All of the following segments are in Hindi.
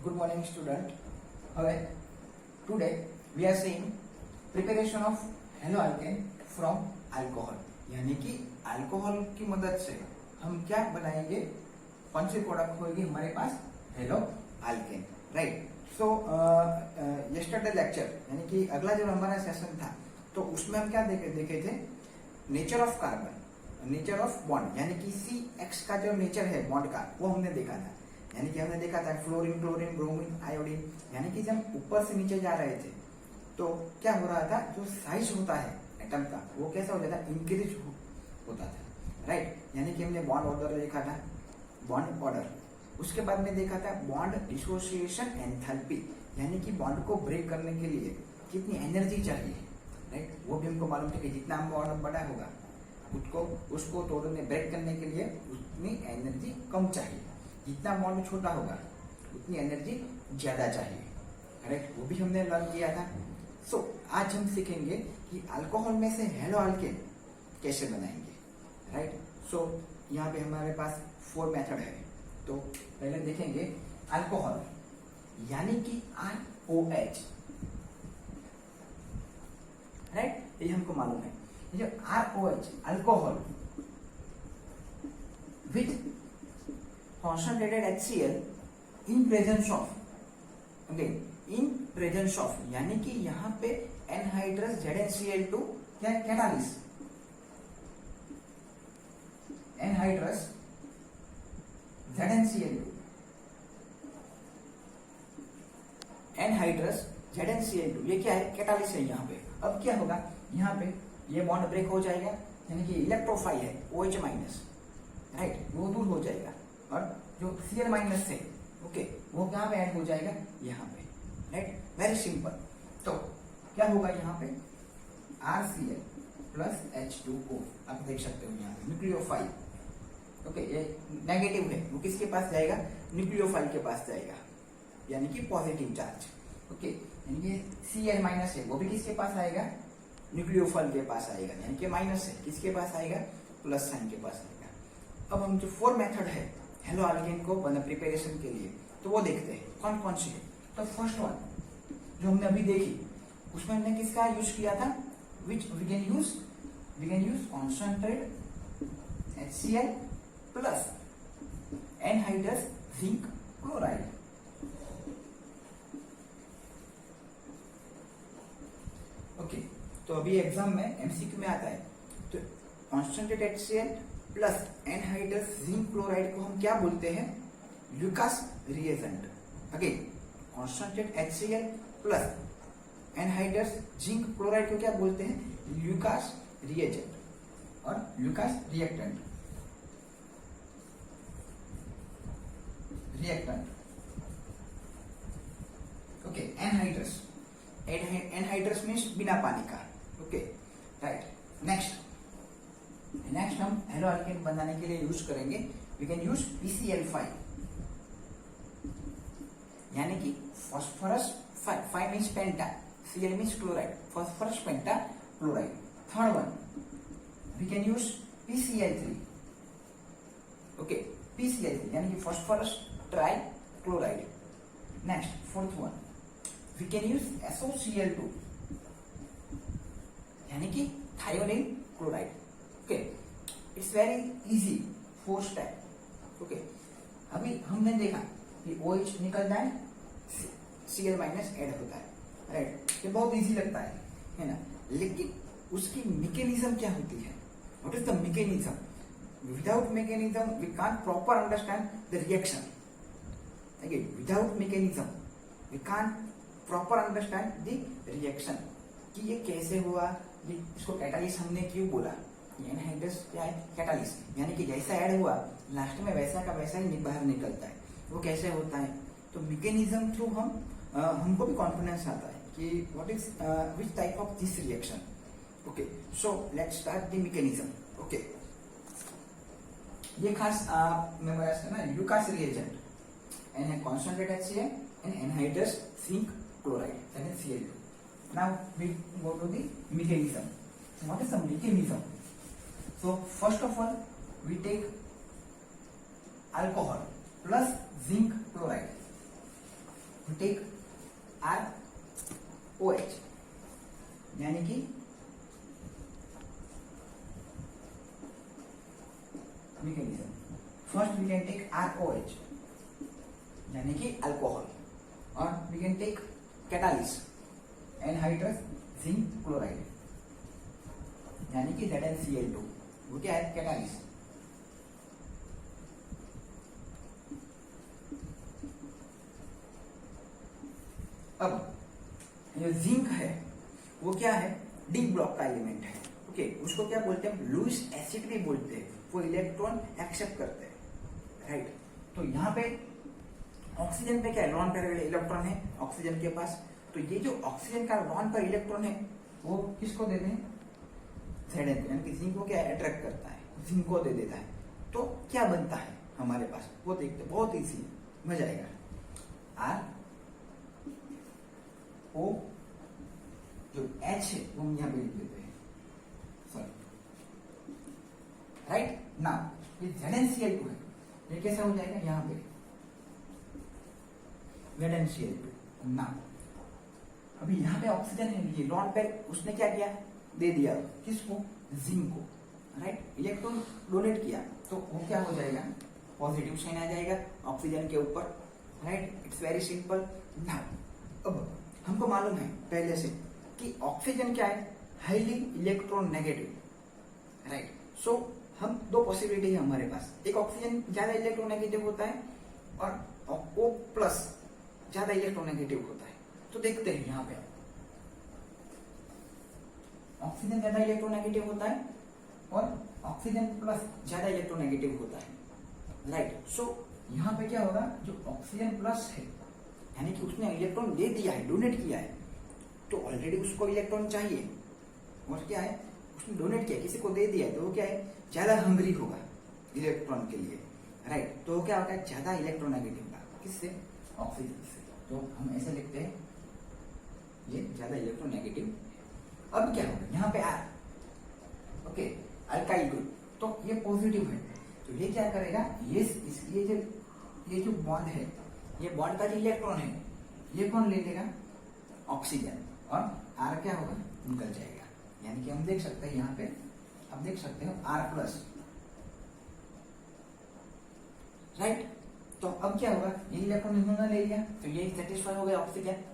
Good morning, student. Today we are seeing preparation of haloalkane from alcohol. यानी कि अल्कोहल की मदद से हम क्या बनाएंगे, कौन सी प्रोडक्ट होगी हमारे पास, hello alkane, right. So yesterday lecture यानी कि अगला जो हमारा सेशन था तो उसमें हम क्या देखे थे, nature of carbon, nature of bond, यानी कि CX का जो नेचर है बॉन्ड का वो हमने देखा था. यानी कि हमने देखा था फ्लोरीन, क्लोरीन, ब्रोमीन, आयोडीन. यानी कि जब ऊपर से नीचे जा रहे थे तो क्या हो रहा था, जो साइज होता है एटम का वो कैसा हो जाता है, इंक्रीज होता था, राइट. यानी कि हमने बॉन्ड ऑर्डर देखा था, बॉन्ड ऑर्डर. उसके बाद में देखा था बॉन्ड डिसोसिएशन एंथैल्पी, यानी कि बॉन्ड को ब्रेक करने के लिए कितनी एनर्जी चाहिए, राइट. वो भी हमको मालूम था कि जितना बॉन्ड बड़ा होगा उसको तोड़ने, ब्रेक करने के लिए उतनी एनर्जी कम चाहिए, जितना बॉन्ड छोटा होगा उतनी एनर्जी ज्यादा चाहिए, करेक्ट. वो भी हमने लर्न किया था. सो आज हम सीखेंगे कि अल्कोहल में से हेलो अल्केन कैसे बनाएंगे, राइट. सो यहाँ पे हमारे पास 4 मेथड है. तो पहले देखेंगे अल्कोहल यानी कि ROH, राइट. ये हमको मालूम है. जो ROH alcohol with concentrated HCl in presence of, again in presence of, यानी कि यहाँ पे एनहाइड्रस ZnCl2 क्या catalyst, anhydrous ZnCl2, anhydrous ZnCl2 ये क्या है, कैटालिस है यहाँ पे. अब क्या होगा, यहाँ पे ये बॉन्ड ब्रेक हो जाएगा, यानी कि इलेक्ट्रोफाइल है OH माइनस, राइट, वो दूर हो जाएगा और जो Cl माइनस है ओके वो कहाँ पे ऐड हो जाएगा, यहाँ पे, राइट. Very simple. तो क्या होगा यहाँ पे, RCl प्लस H2O. आप देख सकते हो यहाँ पे न्यूक्लियोफाइल, ओके. ये नेगेटिव है, वो किसके पास जाएगा, न्यूक्लियोफाइल के पास जाएगा, यानी कि पॉजिटिव चार्ज, ओके. यानी कि Cl माइनस है वो भी किसके पास आएगा, न्यूक्लियोफाइल के पास आएगा, यानी कि माइनस है किसके पास आएगा, प्लस साइन के पास आएगा. अब हम जो 4 मेथड है हेलो अल्केन को बना प्रिपरेशन के लिए, तो वो देखते हैं कौन कौन से है. तो फर्स्ट वन जो हमने अभी देखी उसमें हमने किसका यूज किया था, which we can use concentrate HCl plus anhydrous zinc chloride. Okay. तो अभी एग्जाम में MCQ में आता है, तो concentrate HCl plus anhydrous zinc chloride को हम क्या बोलते हैं, Lucas reagent. Again concentrate HCl plus anhydrous zinc chloride को क्या बोलते हैं, ल्यूकास रिएजेंट और Lucas reactant. Okay. Anhydrous means बिना पानी का, ओके, राइट. नेक्स्ट हम हेलो अल्केन बनाने के लिए यूज करेंगे, वी कैन यूज PCl5, यानी कि phosphorus 5 means penta, Cl means chloride, phosphorus pentachloride. Third one we can use PCl3, okay, PCl3 यानी कि phosphorus trichloride. Next fourth one we can use SOCl2, यानी कि thionyl chloride. Okay. It's very easy, 4 step. Okay. अभी हमने देखा कि OH निकल जाए, Cl माइनस ऐड होता है, राइट. ये बहुत इजी लगता है ना, लेकिन उसकी मैकेनिज्म क्या होती है, what is the mechanism. Without mechanism we can't proper understand the reaction. Again without mechanism we can't proper understand the reaction, कि ये कैसे हुआ, ये इसको कैटालिस हमने क्यों बोला. एनहाइड्रस क्या है, कैटालिस, यानी कि जैसा ऐड हुआ लास्ट में वैसा का वैसा ही बाहर निकलता है. वो कैसे होता है, तो मैकेनिज्म थ्रू हमको भी कॉन्फिडेंस आता है कि what is which type of this reaction. Okay. So let's start the mechanism. Okay. ये खास मेमोराइज करना, Lucas reagent and concentrate HCl and anhydrous zinc chloride यानी Cl2. Now we go to the mechanism. What is the mechanism? So first of all we take alcohol plus zinc chloride. we take R OH यानी कि mechanism. First we can take ROH यानी कि अल्कोहल, और we can take catalyst anhydrous zinc chloride यानी कि ZnCl2. वो क्या है? कैटालिस्ट. अब जो जिंक है वो क्या है? डी ब्लॉक का एलिमेंट है. ओके, उसको क्या बोलते हैं? लुईस एसिड भी बोलते हैं. वो इलेक्ट्रॉन एक्सेप्ट करते हैं, राइट. तो यहाँ पे ऑक्सीजन पे क्या है? लॉन पेयर इलेक्ट्रॉन है ऑक्सीजन के पास. तो ये जो ऑक्सीजन का लॉन पेयर इलेक्ट्रॉन है वो किसको देते हैं? Zn, यानी कि जिंक को क्या अट्रैक्ट करता है, जिंक को दे देता है. तो क्या बनता है हमारे पास वो देखते हैं. बहुत इजी, मजा आएगा. R O जो H है वो हम यहाँ पे लिख देते हैं. Sorry, right. नाउ ये ZnCl2 है, ये कैसा हो जाएगा? यहाँ पे ZnCl2. नाउ अभी यहाँ पे ऑक्सीजन है, ये लॉन पेयर उसने क्या किया? दे दिया किसको? जिंक को, राइट. इलेक्ट्रॉन डोनेट किया तो वो क्या हो जाएगा? पॉजिटिव साइन आ जाएगा ऑक्सीजन के ऊपर, right. It's very simple. Now अब हमको मालूम है पहले से कि ऑक्सीजन क्या है? Highly electron negative, right. So हम दो पॉसिबिलिटी है हमारे पास. एक ऑक्सीजन ज्यादा इलेक्ट्रॉन नेगेटिव होता है और O प्लस ज्यादा इलेक्ट्रॉन नेगेटिव होता है. तो देखते हैं यहाँ पे ऑक्सीजन ज्यादा इलेक्ट्रोनेगेटिव होता है और ऑक्सीजन प्लस ज्यादा इलेक्ट्रोनेगेटिव होता है, राइट. सो यहाँ पे क्या होगा? जो ऑक्सीजन प्लस है यानी कि उसने इलेक्ट्रॉन दे दिया है, डोनेट किया है, तो ऑलरेडी उसको इलेक्ट्रॉन चाहिए. और क्या है? उसने डोनेट किया, किसी को दे दिया है, तो वो क्या है? ज्यादा हंग्री होगा इलेक्ट्रॉन के लिए, राइट. तो क्या होगा? ज्यादा इलेक्ट्रोनेगेटिव होगा. किससे? ऑक्सीजन से. तो हम ऐसे लिखते हैं ये ज्यादा इलेक्ट्रोनेगेटिव. अब क्या होगा? यहाँ पे R, ओके, अल्काइल ग्रुप, तो ये पॉजिटिव है. तो ये क्या करेगा? ये जो बॉन्ड है, ये बॉन्ड का जो इलेक्ट्रॉन है ये कौन ले लेगा? ऑक्सीजन. और R क्या होगा? निकल जाएगा. यानी कि हम देख सकते हैं यहाँ पे, आप देख सकते हो R प्लस, राइट. तो अब क्या होगा? ये इलेक्ट्रॉन इन्होंने ले लिया तो ये सेटिस्फाई हो गया. ऑक्सीजन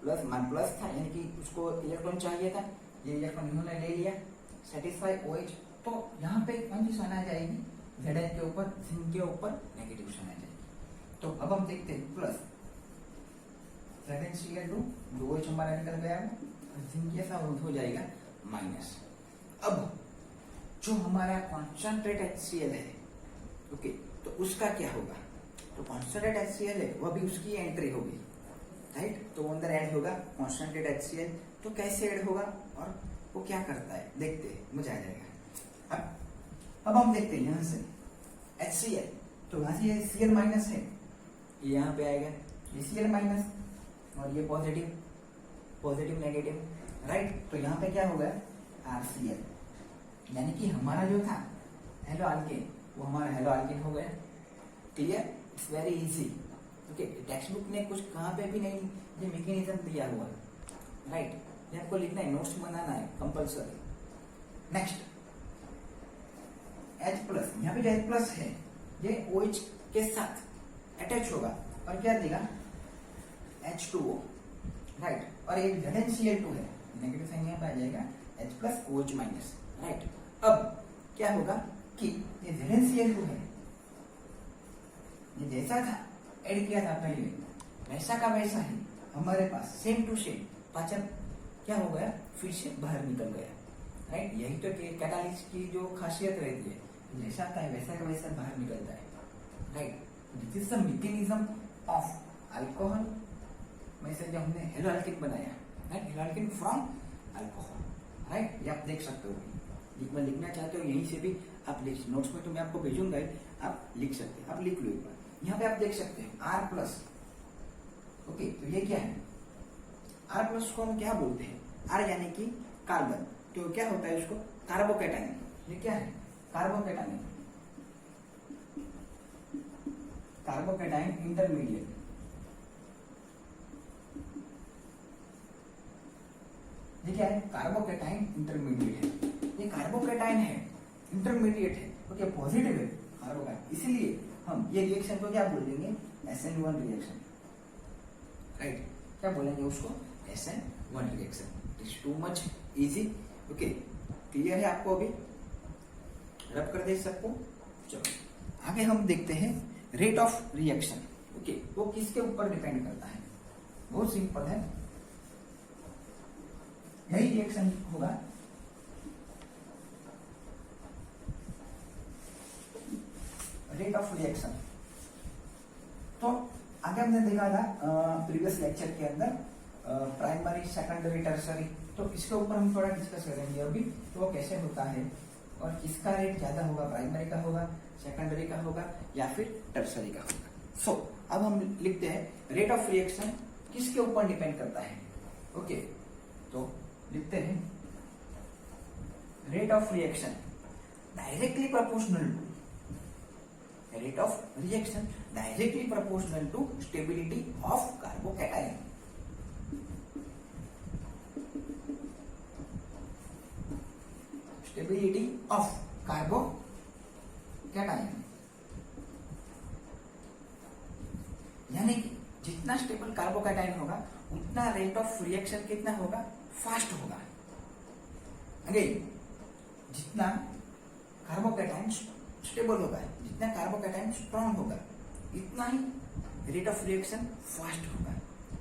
प्लस मान प्लस था यानी कि उसको इलेक्ट्रॉन चाहिए था, ये इलेक्ट्रॉन इन्होंने ले लिया. Satisfy OH. तो यहाँ पे कौन सी साइन आ जाएगी? Zn के ऊपर, जिंक के ऊपर नेगेटिव साइन आ जाएगी. तो अब हम देखते हैं प्लस ZnCl2, जो OH हमारा निकल गया है, जिंक ऐसा हो जाएगा माइनस. अब जो हमारा कॉन्सेंट्रेट HCl है, ओके, तो उसका क्या होगा? तो कॉन्सेंट्रेट HCl है वो भी उसकी एंट्री होगी, राइट. तो अंदर ऐड होगा कॉन्सेंट्रेट HCl. तो कैसे ऐड होगा और वो क्या करता है देखते हैं, मजा आ जाएगा. अब हम देखते हैं यहाँ से HCl. तो यहाँ से ये Cl माइनस है, ये यहाँ पे आएगा, ये Cl माइनस और ये पॉजिटिव, पॉजिटिव नेगेटिव, राइट. तो यहाँ पे क्या होगा? RCl. यानी कि हमारा जो था हेलो अल्केन वो हमारा हेलो अल्केन हो गया. Clear? It's very easy. Okay, text book में कुछ कहाँ पे भी नहीं ये मैकेनिज्म दिया हुआ है, राइट. ये आपको लिखना है, नोट्स बनाना है कंपल्सरी. Next H plus. यहाँ पे जो H प्लस है ये OH के साथ अटैच होगा और क्या देगा? H2O, right. और ये ZnCl2 है, नेगेटिव साइन यहाँ पे आ जाएगा H plus OH minus, right. अब क्या होगा कि ये ZnCl2 है, ये जैसा था ऐड किया था पहले वैसा का वैसा ही हमारे पास सेम टू सेम. पाचन क्या हो गया? फिर से बाहर निकल गया, राइट. यही तो कैटालिस्ट की जो खासियत रहती है, जैसा आता है वैसा का वैसा बाहर निकलता है, right. This is the mechanism of alcohol. वैसे जब हमने हेलो अल्केन बनाया, right, hello alkane from alcohol, right. ये आप देख सकते हो, लिखना चाहते हो यहीं से भी आप लिख, नोट्स में तो मैं आपको भेजूंगा, आप लिख सकते हैं. आप लिख लो एक बार. यहाँ पे आप देख सकते हैं R प्लस. ओके, तो ये क्या है? R प्लस को हम क्या बोलते हैं? R यानी कि कार्बन. तो क्या होता है उसको? कार्बोकैटायन. ये क्या है? कार्बोकैटायन. Carbocation intermediate. क्या है, कार्बोकेटाइन इंटरमीडिएट है, ये कार्बोकेटाइन है, इंटरमीडिएट है, ओके, पॉजिटिव है कार्बोकेटाइन, इसीलिए हम ये रिएक्शन को क्या बोलेंगे, SN1 रिएक्शन, राइट, क्या बोलेंगे उसको, SN1 reaction. It's too much easy, okay, clear है आपको, अभी रब कर दे सबको। चलो आगे हम देखते हैं रेट ऑफ रिएक्शन, ओके, वो किसके ऊपर डिपेंड करता है, बहुत सिंपल है, यही रिएक्शन होगा, रेट ऑफ रिएक्शन। तो आगे हमने देखा था प्रीवियस लेक्चर के अंदर प्राइमरी, सेकेंडरी, टर्सरी, तो इसके ऊपर हम थोड़ा डिस्कस करेंगे अभी, तो वो कैसे होता है और किसका रेट ज्यादा होगा, प्राइमरी का होगा, सेकेंडरी का होगा या फिर टर्सरी का होगा। सो अब हम लिखते हैं रेट ऑफ रिएक्शन किसके ऊपर डिपेंड करता है, ओके, तो लिखते हैं rate of reaction directly proportional to, rate of reaction directly proportional to stability of carbocation, stability of carbocation, यानी कि जितना स्टेबल कार्बोकैटायन होगा उतना रेट ऑफ रिएक्शन कितना होगा, फास्ट होगा। अगेन, जितना कार्बोकैटायन स्टेबल होगा, जितना कार्बोकैटायन स्ट्रॉन्ग होगा, इतना ही रेट ऑफ रिएक्शन फास्ट होगा,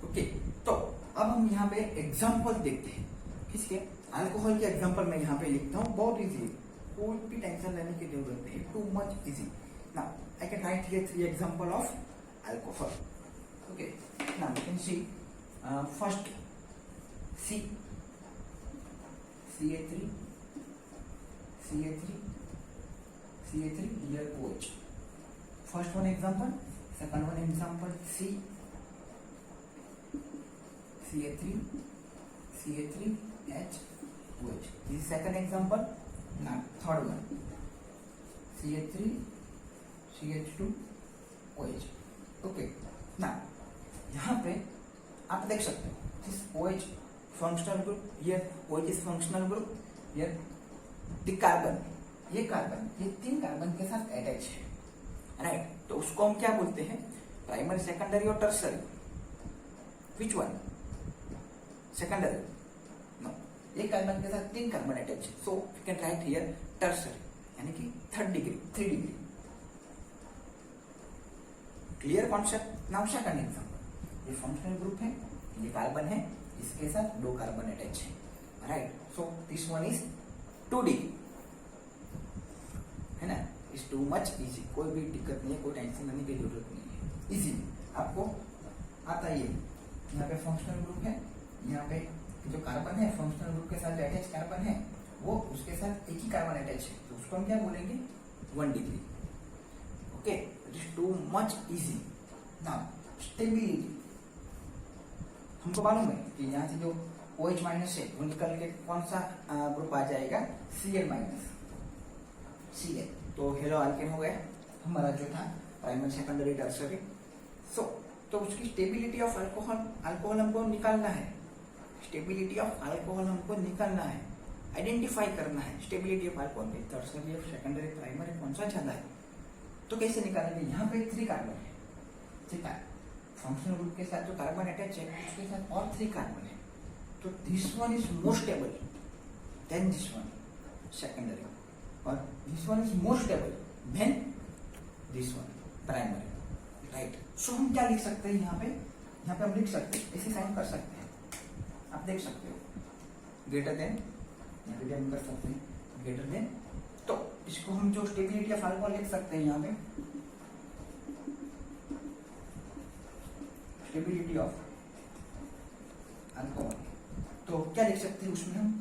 ओके। तो अब हम यहाँ पे एग्जांपल देखते हैं, किसके, अल्कोहल के एग्जांपल मैं यहाँ पे लिखता हूँ, बहुत इजी है, कोई भी टेंशन लेने की जरूरत नहीं, too much easy. Now I can write here 3 example of alcohol, okay. Now you can see first CA3 here OH, first one example, second one example, CA3H OH, this is second example. Now third one, CH2OH, okay. now यहाँ पे आप देख सकते हो this OH functional group, here OH is functional group, here the carbon, ये कार्बन, ये 3 कार्बन के साथ अटैच है, राइट, तो उसको हम क्या बोलते हैं, प्राइमरी, सेकेंडरी और tertiary, which one, secondary, no, एक कार्बन के साथ 3 कार्बन अटैच है, so you can write here tertiary, यानी कि 3 degree, clear concept. Now second example, ये फंक्शनल ग्रुप है, ये कार्बन है, इसके साथ 2 कार्बन अटैच है, right, so this one is 2 degree, है ना, इज टू मच इजी, कोई भी दिक्कत नहीं है, कोई टेंशन लेने की जरूरत नहीं है, इजी आपको आता ही है। यहाँ पे फंक्शनल ग्रुप है, यहाँ पे जो कार्बन है फंक्शनल ग्रुप के साथ अटैच कार्बन है, वो उसके साथ एक ही कार्बन अटैच है, तो उसको हम क्या बोलेंगे, 1 degree, okay, it is too much easy. Now stability, हमको मालूम है कि यहाँ से जो OH माइनस है वो निकल के कौन सा ग्रुप आ जाएगा, Cl माइनस, Cl, तो हेलो अल्केन हो गया हमारा जो था प्राइमरी, सेकेंडरी, टर्सरी। सो तो उसकी स्टेबिलिटी ऑफ अल्कोहल हमको निकालना है, स्टेबिलिटी ऑफ अल्कोहल हमको निकालना है, आइडेंटिफाई करना है स्टेबिलिटी ऑफ अल्कोहल में टर्सरी और सेकेंडरी, प्राइमरी कौन सा ज्यादा है, तो कैसे निकालेंगे, यहाँ पे 3 कार्बन है, ठीक है, फंक्शनल ग्रुप के साथ जो कार्बन अटैच है उसके साथ और 3 कार्बन है, तो this one is more stable than this one secondary, और this one is more stable than this one primary, right. So हम क्या लिख सकते हैं, यहाँ पे हम लिख सकते हैं, ऐसे साइन कर सकते हैं, आप देख सकते हो, ग्रेटर देन, यहाँ पे हम कर सकते हैं ग्रेटर देन, तो इसको हम जो स्टेबिलिटी ऑफ अल्कोहल लिख सकते हैं, यहाँ पे स्टेबिलिटी ऑफ अल्कोहल, तो क्या लिख सकते हैं उसमें हम,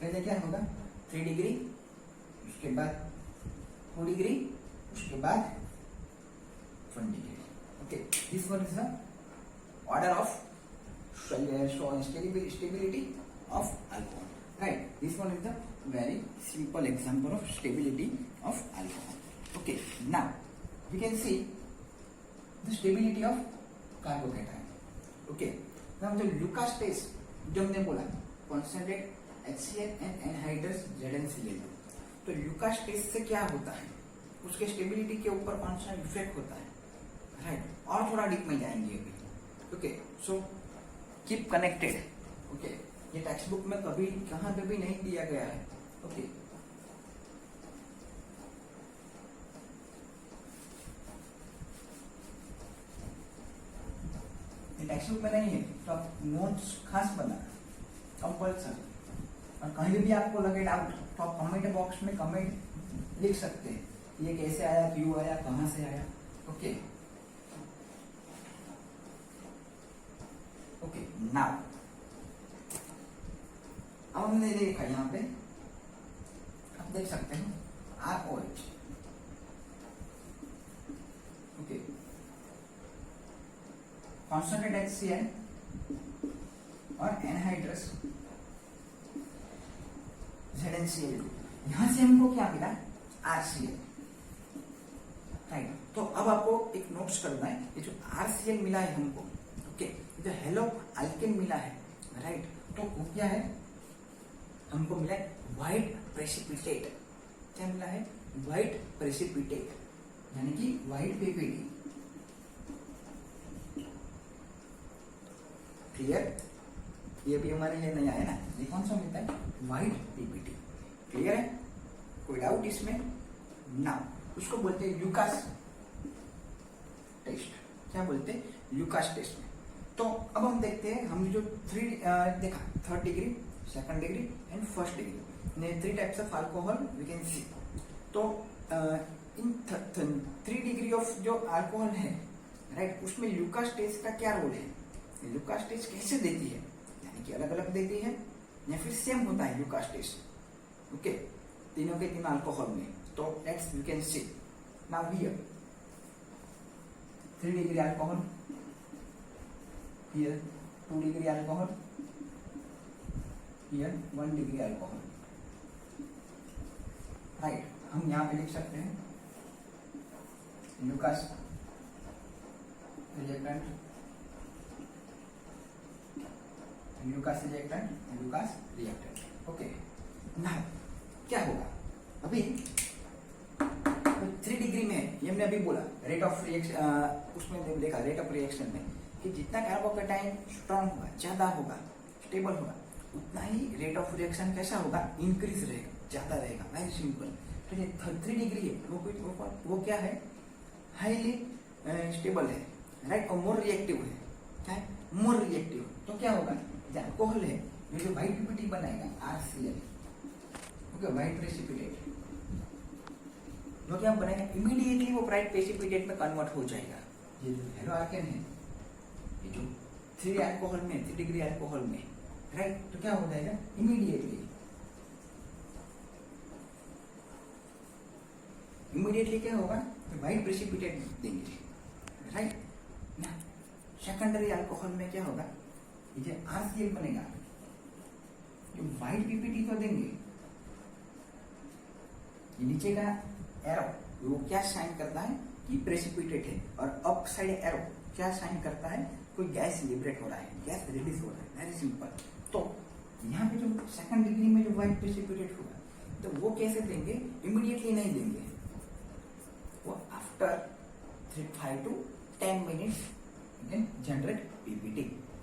पहले क्या होगा 3 डिग्री, उसके बाद 2 डिग्री, उसके बाद 1 degree, okay, this one is the order of stability of alcohol, right, this one is the very simple example of stability of alcohol, okay. Now we can see the stability of carbocation, okay. now जो लुकास टेस्ट जो हमने बोला, concentrate HCl and anhydrous ZnCl। तो ल्यूकास टेस्ट से क्या होता है, उसके स्टेबिलिटी के ऊपर कौन सा इफेक्ट होता है, राइट। और थोड़ा डीप में जाएंगे अभी। Okay, so keep connected. Okay, ये टेक्स्ट बुक में कभी कहाँ पे भी नहीं दिया गया है। ओके, टेक्स्ट बुक में नहीं है तो आप नोट्स खास बना कंपल्सरी। और कहीं भी आपको लगे डाउट तो आप कमेंट बॉक्स में कमेंट लिख सकते हैं, ये कैसे आया, क्यों आया, कहाँ से आया। ओके ओके, नाउ अब हमने देखा यहाँ पे, आप देख सकते हैं ROH। ओके, कॉन्सेंट्रेटेड HCl और एनहाइड्रस ZnCl। यहां से हमको क्या मिला, RCl, राइट। तो अब आपको एक नोट्स करना है, ये जो RCl मिला है हमको, ओके, जो हेलो अल्केन मिला है, राइट, तो वो क्या है, हमको मिला है व्हाइट प्रेसिपिटेट। क्या मिला है, व्हाइट प्रेसिपिटेट, यानी कि व्हाइट PPT। क्लियर, ये भी हमारे लिए नया है ना, ये कौन सा मिलता है, व्हाइट PPT। क्लियर है, कोई डाउट इसमें ना। उसको बोलते हैं ल्यूकास टेस्ट। क्या बोलते हैं, ल्यूकास टेस्ट में। तो अब हम देखते हैं, हमने जो देखा, 3rd degree, 2nd degree and 1st degree, 3 types of alcohol we can see. तो इन 3 डिग्री ऑफ जो अल्कोहल है, राइट, उसमें ल्यूकास टेस्ट का क्या रोल है, ल्यूकास टेस्ट कैसे देती है, यानी कि अलग अलग देती है या फिर सेम होता है ल्यूकास टेस्ट। ओके, तीनों के तीन अल्कोहल में। तो let's you can see now here 3 degree alcohol, here 2 degree alcohol, here 1 degree alcohol, right. हम यहाँ पे लिख सकते हैं Lucas reactant, Lucas reactant, Lucas reactant. Okay, now क्या होगा, अभी 3 डिग्री में ये हमने अभी बोला रेट ऑफ रिएक्शन, उसमें देखा रेट ऑफ रिएक्शन में कि जितना कार्बोकेटाइन स्ट्रॉन्ग होगा, ज्यादा होगा, स्टेबल होगा, उतना ही रेट ऑफ रिएक्शन कैसा होगा, इंक्रीज रहेगा, ज्यादा रहेगा। Very simple. तो ये 3 डिग्री है, वो क्या है, हाईली स्टेबल है, राइट, और मोर रिएक्टिव है। क्या है, मोर रिएक्टिव। तो क्या होगा, जो अल्कोहल है, ये जो व्हाइट PPT बनाएगा RCl, ओके, व्हाइट प्रेसिपिटेट, जो क्या बनेगा, इमीडिएटली वो व्हाइट प्रेसिपिटेट में कन्वर्ट हो जाएगा। ये जो हेलो अल्केन है, ये जो 3 अल्कोहल में, 3 डिग्री अल्कोहल में, राइट, तो क्या हो जाएगा, इमीडिएटली क्या होगा, व्हाइट प्रेसिपिटेट देंगे, राइट ना। सेकेंडरी अल्कोहल में क्या होगा, ये RCl बनेगा, जो व्हाइट PPT तो देंगे, ये नीचे का एरो वो क्या साइन करता है कि प्रेसिपिटेट है, और अप साइड एरो क्या साइन करता है, कोई गैस लिबरेट हो रहा है, गैस रिलीज हो रहा है। Very simple. तो यहाँ पे जो 2nd डिग्री में जो व्हाइट प्रेसिपिटेट होगा, तो वो कैसे देंगे, इमीडिएटली नहीं देंगे, वो after 5 to 10 minutes generate PPT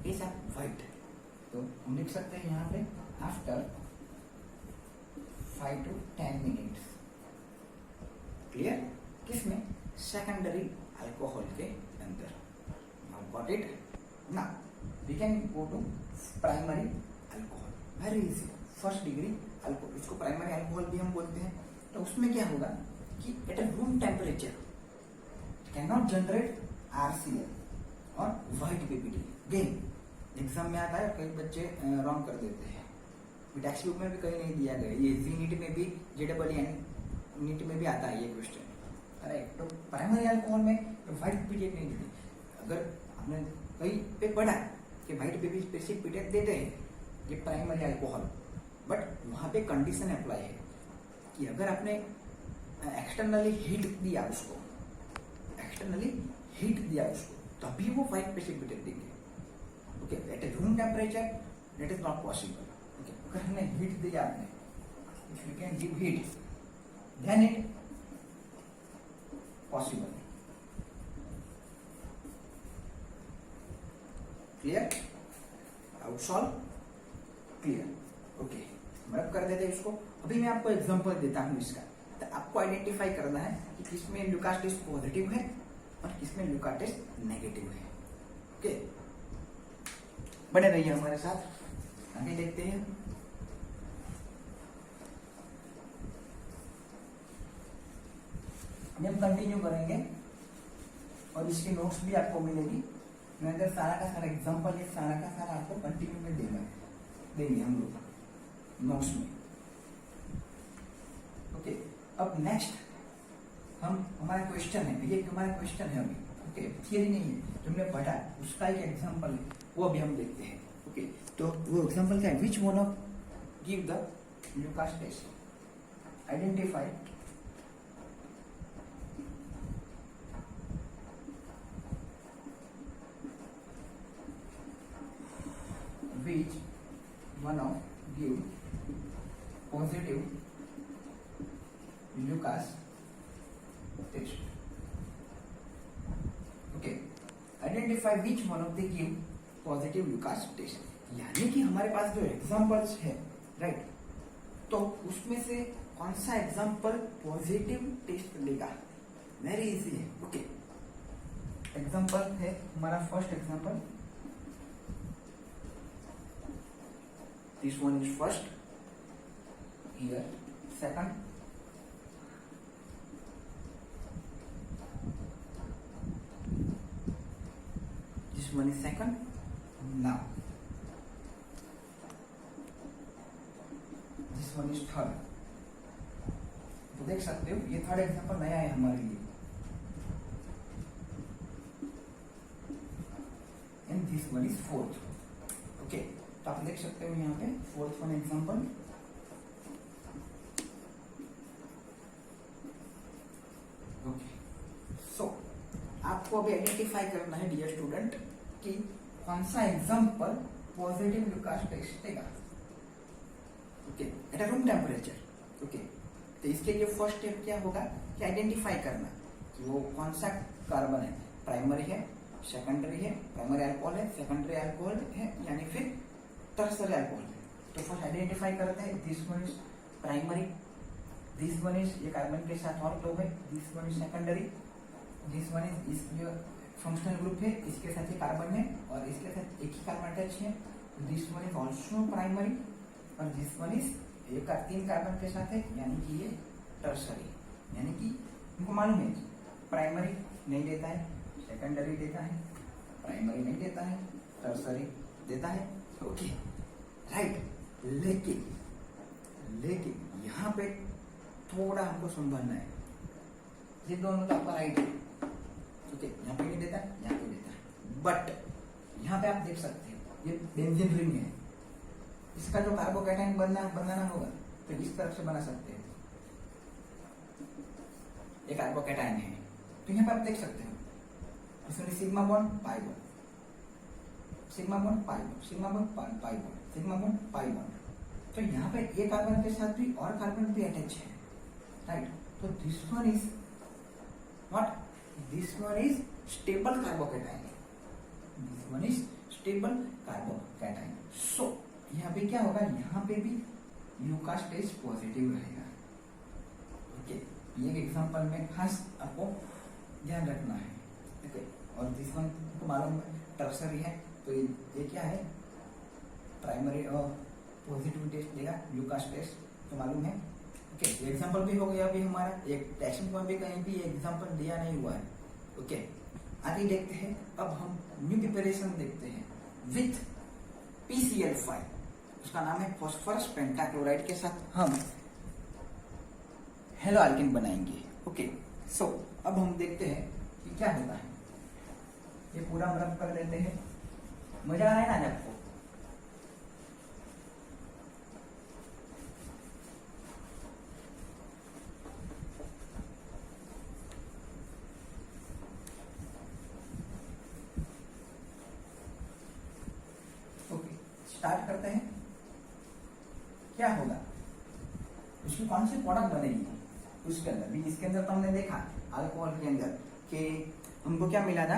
is white. तो हम लिख सकते हैं यहाँ पे आफ्टर 5 to 10 मिनट्स। क्लियर, किसमें, सेकेंडरी अल्कोहल के अंदर। Now got it. Now we can go to primary alcohol, very easy. 1st degree alcohol, इसको प्राइमरी अल्कोहल भी हम बोलते हैं। तो उसमें क्या होगा कि at a room temperature can not generate RCl और व्हाइट PPT। गेन एग्जाम में आता है, कई बच्चे रॉन्ग कर देते हैं, टेक्स्ट बुक में भी कहीं नहीं दिया गया, ये जी नीट में भी, JEE नीट में भी आता है ये क्वेश्चन, राइट। तो प्राइमरी अल्कोहल में व्हाइट PPT नहीं देते। अगर आपने कहीं पे पढ़ा कि व्हाइट PPT देते हैं ये प्राइमरी अल्कोहल, बट वहाँ पे कंडीशन अप्लाई है कि अगर आपने एक्सटर्नली हीट दिया उसको, तभी वो व्हाइट प्रेसिपिटेट देंगे। Okay, at room temperature that is not possible. Okay, अगर हमने हीट दिया आपने, if you can give heat then it possible. Clear? Out solve clear? Okay, हम कर देते हैं इसको। अभी मैं आपको एग्जांपल देता हूं इसका, तो आपको आइडेंटिफाई करना है कि किसमें लुकास टेस्ट पॉजिटिव है और किसमें लुकास टेस्ट नेगेटिव है। ओके, बने रहिए हमारे साथ, आगे देखते हैं। हम कंटिन्यू करेंगे और इसकी नोट्स भी आपको मिलेगी। मैं अगर सारा का सारा एग्जांपल, ये सारा का सारा आपको कंटिन्यू में देंगे हम लोग नोट्स में। ओके, अब नेक्स्ट हमारा क्वेश्चन है, ये हमारा क्वेश्चन है अभी। ओके, थियरी नहीं है, जो हमने पढ़ा उसका एक एग्जांपल है, वो अभी हम देखते हैं। ओके, तो वो एग्जांपल क्या है? Which one of give the Lucas test, identify which one of give positive Lucas test. Okay, identify which one of the give positive Lucas test. यानी कि हमारे पास जो एग्जांपल्स है, राइट, तो उसमें से कौन सा एग्जांपल पॉजिटिव टेस्ट देगा? वेरी इजी है। ओके, एग्जांपल है हमारा first example, this one is first here, second, this one is second, now this one is third। तो देख सकते हो ये थर्ड एग्जांपल नया है हमारे लिए, and this one is fourth। Okay, तो आप देख सकते हो यहाँ पे फोर्थ वन एग्जांपल। ओके, सो आपको अभी आइडेंटिफाई करना है डियर स्टूडेंट कि कौन सा एग्जांपल पॉजिटिव लुकास टेस्ट देगा। Okay, at room temperature. Okay, तो इसके लिए फर्स्ट स्टेप क्या होगा कि आइडेंटिफाई करना कि वो कौन सा कार्बन है, प्राइमरी है, सेकेंडरी है, प्राइमरी अल्कोहल है, सेकेंडरी अल्कोहल है, यानी फिर टर्सरी अल्कोहल है। तो फर्स्ट आइडेंटिफाई करते हैं, this one is primary, this one is ये कार्बन के साथ और दो है, this one is secondary, this one is इसलिए फंक्शनल ग्रुप है, इसके साथ ही कार्बन है और इसके साथ एक ही कार्बन अटैच है। This one is also primary और दिस वन इज एक 3 कार्बन के साथ है, यानी कि ये टर्सरी। यानी कि उनको मालूम है प्राइमरी नहीं देता है, सेकेंडरी देता है, प्राइमरी नहीं देता है, टर्सरी देता है। ओके, राइट, लेकिन यहाँ पे थोड़ा हमको संभालना है, ये दोनों तो आपका राइट है। ओके, यहाँ पे नहीं देता, यहाँ पे देता है, बट यहाँ पे आप देख सकते हैं ये बेंजीन रिंग है, इसका जो कार्बोकैटायन बनाना होगा तो इस तरफ से बना सकते हैं। ये कार्बोकैटायन है, तो यहाँ पे आप देख सकते हो इसमें sigma bond pi bond, sigma bond pi bond, sigma bond pi bond, sigma bond pi bond. तो यहाँ पे ये कार्बन के साथ भी और कार्बन भी अटैच है, राइट। तो this one is what, this one is stable carbocation, this one is stable carbocation. So यहाँ पे क्या होगा, यहाँ पे भी लुकास टेस्ट पॉजिटिव रहेगा। ओके, ये एग्जांपल में खास आपको ध्यान रखना है। ओके, और दिस वन को मालूम टर्सरी है, तो ये क्या है, प्राइमरी और पॉजिटिव टेस्ट देगा, लुकास टेस्ट तो मालूम है। ओके, एग्जांपल भी हो गया अभी हमारा, एक टेक्स्ट में भी कहीं भी एग्जांपल दिया नहीं हुआ है। ओके, आगे देखते हैं, अब हम न्यू प्रिपरेशन देखते हैं विथ PCl5, उसका नाम है फॉस्फोरस पेंटाक्लोराइड के साथ हम हेलो अल्केन बनाएंगे। ओके, सो अब हम देखते हैं कि क्या होता है। ये पूरा हम रब कर देते हैं, मजा आ रहा है ना आपको? ओके, स्टार्ट करते हैं। क्या होगा, उसकी कौन सी प्रोडक्ट बनेगी उसके अंदर भी। इसके अंदर तो हमने देखा अल्कोहल के अंदर कि हमको क्या मिला था,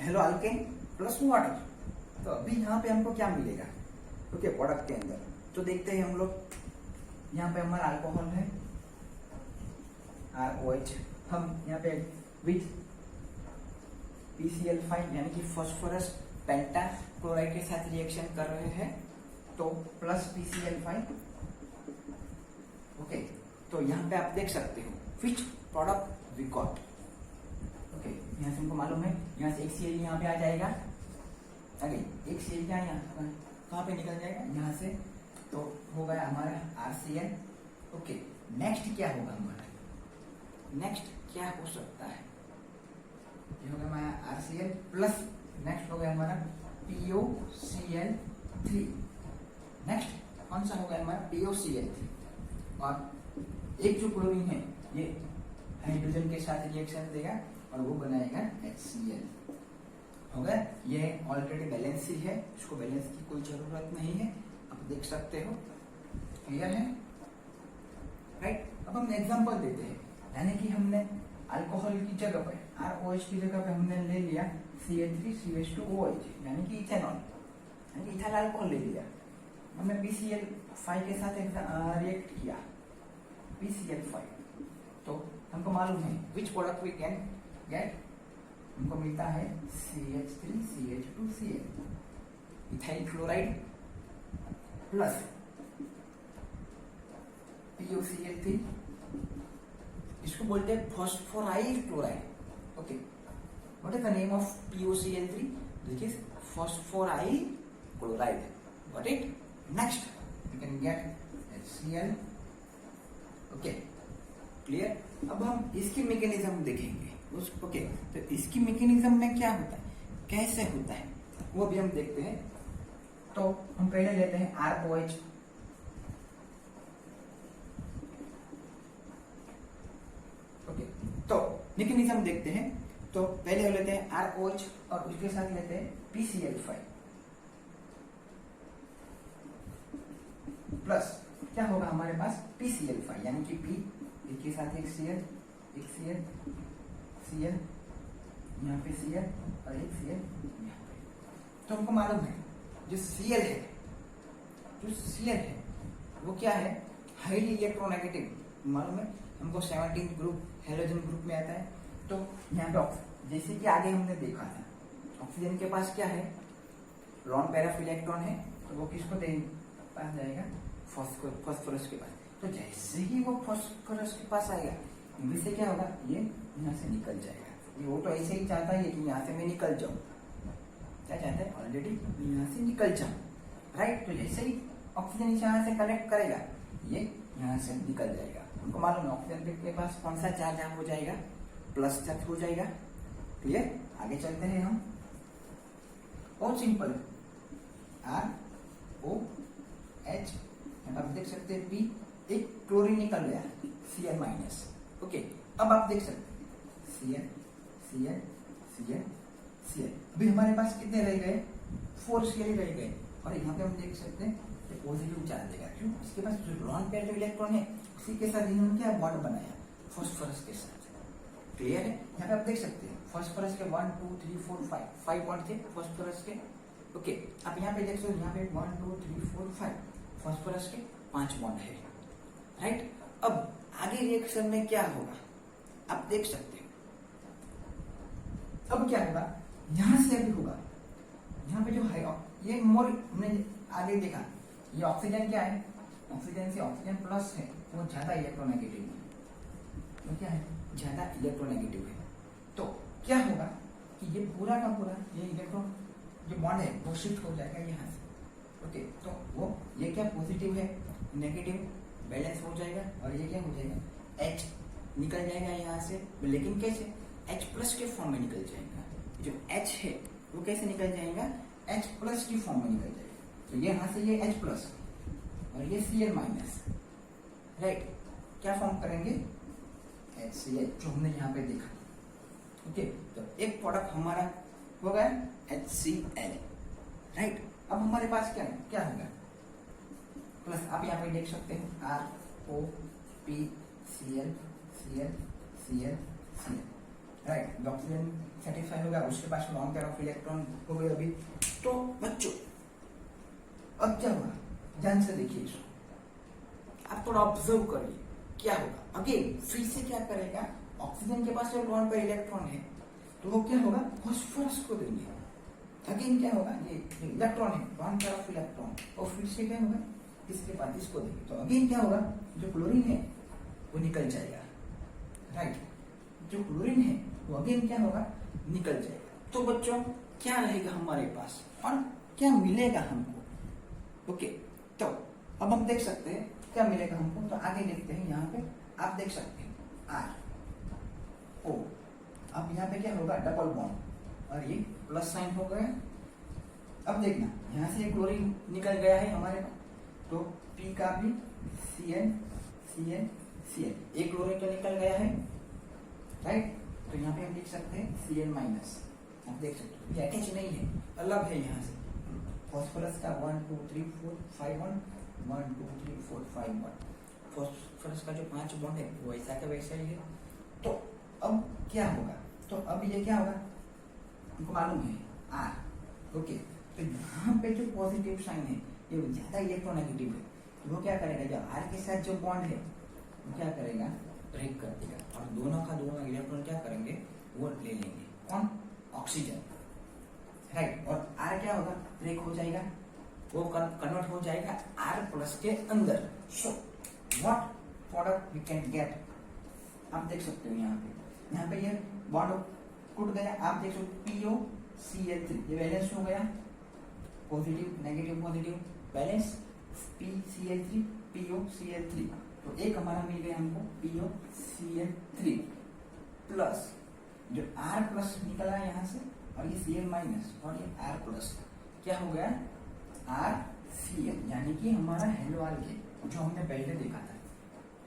हेलो अल्केन प्लस वाटर। तो अभी यहाँ पे हमको क्या मिलेगा, ओके प्रोडक्ट के अंदर। तो देखते हैं हम लोग, यहाँ पे हमारा अल्कोहल है ROH, हम यहाँ पे विथ PCl5 यानी कि फॉस्फोरस पेंटाक्लोराइड के साथ रिएक्शन कर रहे हैं, तो प्लस PCl5। ओके, तो यहाँ पे आप देख सकते हो which product we got. Okay, यहाँ से हमको मालूम है, यहाँ से HCl यहाँ पे आ जाएगा, आगे HCl क्या यहाँ कहाँ पे निकल जाएगा, यहाँ से, तो हो गया हमारा RCl। ओके, नेक्स्ट क्या होगा हमारा, नेक्स्ट क्या हो सकता है, ये हो गया हमारा RCl प्लस नेक्स्ट हो गया हमारा POCl3। नेक्स्ट कौन सा हो गया हमारा POCl3, और एक जो क्लोरीन है ये हाइड्रोजन के साथ रिएक्शन देगा और वो बनाएगा HCl। हो गया, ये ऑलरेडी बैलेंस ही है, इसको बैलेंस की कोई जरूरत नहीं है, आप देख सकते हो, क्लियर है, राइट। अब हम एग्जांपल देते हैं, यानी कि हमने अल्कोहल की जगह पे ROH की जगह पे हमने ले लिया CH3CH2OH यानी कि इथेनॉल, यानी कि इथाइल अल्कोहल ले लिया, हमने PCl5 के साथ रिएक्ट किया PCl5, तो हमको मालूम है which product we can get, हमको मिलता है CH3CH2Cl ethyl chloride plus POCl3, इसको बोलते हैं phosphoryl chloride. Okay, what is the name of POCl3, this is phosphoryl chloride, got it. Next you can get HCl। Okay, clear. अब हम इसकी मैकेनिज्म देखेंगे ओके, तो इसकी मैकेनिज्म में क्या होता है, कैसे होता है, वो भी हम देखते हैं। तो हम पहले लेते हैं ROH, ओके, तो मैकेनिज्म देखते हैं। तो पहले हम लेते हैं ROH और उसके साथ लेते हैं PCl5 प्लस क्या होगा हमारे पास PCl5 यानी कि P इसके साथ एक Cl Cl, यहाँ पे Cl और एक Cl यहाँ पे। तो हमको मालूम है जो Cl है वो क्या है, हाईली इलेक्ट्रोनेगेटिव, मालूम है हमको 17 ग्रुप हेलोजन ग्रुप में आता है। तो यहाँ पे जैसे कि आगे हमने देखा था, ऑक्सीजन के पास क्या है, लॉन पैर ऑफ इलेक्ट्रॉन है, तो वो किसको पास जाएगा, फॉस्फोरस के पास। तो जैसे ही वो फॉस्फोरस के पास आएगा, इससे क्या होगा, ये यहाँ से निकल जाएगा। ये वो तो ऐसे ही चाहता है कि यहाँ से मैं निकल जाऊं, क्या चाहता है, ऑलरेडी यहाँ से निकल जाऊं, राइट। तो जैसे ही ऑक्सीजन यहाँ से कनेक्ट करेगा, ये यहाँ से निकल जाएगा। हमको मालूम है ऑक्सीजन के पास कौन सा चार्ज हो जाएगा, प्लस चार्ज हो जाएगा, क्लियर। आगे चलते हैं हम, बहुत सिंपल, ROH, आप देख सकते हैं P, एक क्लोरीन निकल गया Cl माइनस। ओके, अब आप देख सकते हैं Cl, अभी हमारे पास कितने रह गए, 4 Cl रह गए, और यहाँ पे हम देख सकते हैं पॉजिटिव चार्ज देगा, क्यों, इसके पास जो लॉन पेयर इलेक्ट्रॉन है उसी के साथ इन्होंने क्या बॉन्ड बनाया, फॉस्फोरस के साथ, क्लियर है। यहाँ पे आप देख सकते हैं फॉस्फोरस के 1 2 3 4 5 बॉन्ड थे फॉस्फोरस के। ओके, आप यहाँ पे देख सकते हो, यहाँ पे 1 2 3 4 5 फॉस्फोरस के 5 बॉन्ड है, राइट। अब आगे रिएक्शन में क्या होगा आप देख सकते हो, अब क्या होगा, यहां से अभी होगा, यहाँ पे जो है ये मोर हमने आगे देखा, ये ऑक्सीजन क्या है, ऑक्सीजन से ऑक्सीजन प्लस है, वो ज्यादा इलेक्ट्रोनेगेटिव है, तो क्या है, ज्यादा इलेक्ट्रोनेगेटिव है। तो क्या होगा कि ये पूरा का पूरा ये इलेक्ट्रॉन जो बॉन्ड है वो शिफ्ट हो जाएगा यहाँ से। ओके, तो वो ये क्या पॉजिटिव है, नेगेटिव बैलेंस हो जाएगा, और ये क्या हो जाएगा, H निकल जाएगा यहाँ से, लेकिन कैसे, H प्लस के फॉर्म में निकल जाएगा। जो H है वो कैसे निकल जाएगा, H प्लस की फॉर्म में निकल जाएगा। तो ये यहाँ से ये H प्लस और ये Cl माइनस, राइट, क्या फॉर्म करेंगे, HCl, जो हमने यहाँ पे देखा। ओके, तो एक प्रोडक्ट हमारा हो गया HCl, राइट। अब हमारे पास क्या है, क्या होगा, प्लस आप यहाँ पे देख सकते हैं ROPCl राइट। ऑक्सीजन सेटिस्फाई होगा, उसके पास लॉन्ग पेयर ऑफ इलेक्ट्रॉन हो गए अभी। तो बच्चों अब क्या होगा, ध्यान से देखिए इसको, आप थोड़ा ऑब्जर्व करिए क्या होगा। अगेन फिर से क्या करेगा, ऑक्सीजन के पास जो लॉन्ग पेयर इलेक्ट्रॉन है तो वो क्या होगा, फास्फोरस को देंगे। अगेन क्या होगा, ये इलेक्ट्रॉन है, लॉन्ग पेयर ऑफ इलेक्ट्रॉन, और फिर से क्या होगा, इसके बाद इसको देंगे। तो अगेन क्या होगा, जो क्लोरीन है वो निकल जाएगा, राइट। जो क्लोरीन है वो अगेन क्या होगा, निकल जाएगा। तो बच्चों क्या रहेगा हमारे पास और क्या मिलेगा हमको। ओके, तो अब हम देख सकते हैं क्या मिलेगा हमको। तो आगे देखते हैं, यहाँ पे आप देख सकते हैं RO। अब यहाँ पे क्या होगा, डबल बॉन्ड और ये प्लस साइन हो गया। अब देखना यहाँ से क्लोरीन निकल गया है हमारे पास, तो P का भी CN एक क्लोरीन तो निकल गया है, राइट। तो यहाँ पे हम लिख सकते हैं Cl माइनस। आप देख सकते हो ये अटैच नहीं है, अलग है यहाँ से। फॉस्फोरस का 1 2 3 4 5 1 1 2 3 4 5 1, फॉस्फोरस का जो 5 बॉन्ड है वो ऐसा का वैसा ही है। तो अब क्या होगा, तो अब ये क्या होगा हमको मालूम है R। ओके, तो यहाँ पे जो पॉजिटिव साइन है ये ज्यादा इलेक्ट्रोनेगेटिव है, तो वो क्या करेगा, जो R के साथ जो बॉन्ड है वो क्या करेगा, ब्रेक कर देगा, और दोनों का दोनों इलेक्ट्रॉन क्या करेंगे, वो ले लेंगे, कौन, ऑक्सीजन, राइट। और R क्या होगा, ब्रेक हो जाएगा, वो कन्वर्ट हो जाएगा R प्लस के अंदर। So what product we can get, आप देख सकते हो यहाँ पे ये बॉन्ड टूट गया, आप देख सकते हो POCl3, ये बैलेंस हो गया, positive negative positive balance, PCl3 POCl3। तो एक हमारा मिल गया हमको POCl3 प्लस जो R प्लस निकला यहाँ से, और ये Cl माइनस, और ये R प्लस, क्या हो गया RCl, यानी कि हमारा हेलो आल्केन जो हमने पहले देखा था,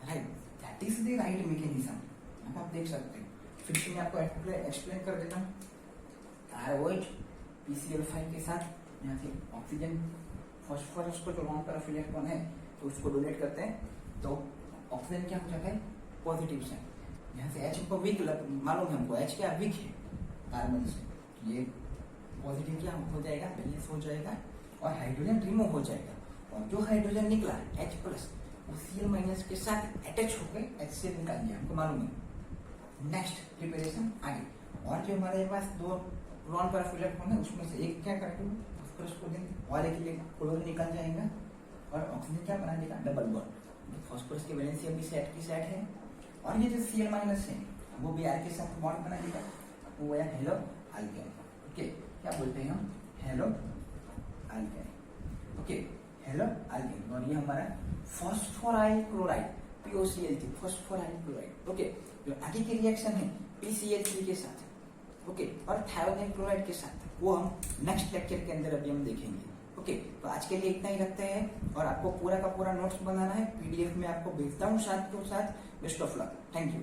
right. That is the right mechanism. अब आप देख सकते हैं, फिर से मैं आपको एक्सप्लेन कर देता हूँ। ROH PCl5 के साथ यहाँ से ऑक्सीजन फॉस्फोरस को जो लॉन्ग पेयर ऑफ इलेक्ट्रॉन है तो उसको डोनेट करते हैं, तो ऑक्सीजन क्या हो जाता है, पॉजिटिव साइन। यहाँ से H को वीक मालूम है हमको, H क्या वीक है कार्बन से, ये पॉजिटिव क्या हो जाएगा, बैलेंस हो जाएगा, और हाइड्रोजन रिमूव हो जाएगा, और जो हाइड्रोजन निकला H प्लस वो Cl माइनस के साथ अटैच होकर HCl निकाल दिया, हमको मालूम है। नेक्स्ट प्रिपरेशन आगे, और जो हमारे पास दो लॉन्ग पेयर ऑफ इलेक्ट्रॉन है उसमें से एक क्या करेंगे, फॉस्फोरस को देंगे, और एक क्लोरीन निकल जाएगा, और ऑक्सीजन क्या बना देगा, डबल बॉन्ड। फॉस्फोरस की वैलेंसी अभी सेट की सेट है, और ये जो Cl माइनस है वो भी R के साथ बॉन्ड बना देगा, वो है हेलो आल्केन। ओके, क्या बोलते हैं हम, hello Alcaine. Okay, hello Alcaine, और ये हमारा phosphoryl chloride POCl3, phosphoryl chloride. Okay, जो आगे की रिएक्शन है PCl3 के साथ, ओके, और थायोनाइल क्लोराइड के साथ, वो हम नेक्स्ट लेक्चर के अंदर अभी हम देखेंगे। ओके, तो आज के लिए इतना ही रखते हैं, और आपको पूरा का पूरा नोट्स बनाना है, PDF में आपको भेजता हूँ साथ। Best of luck, thank you.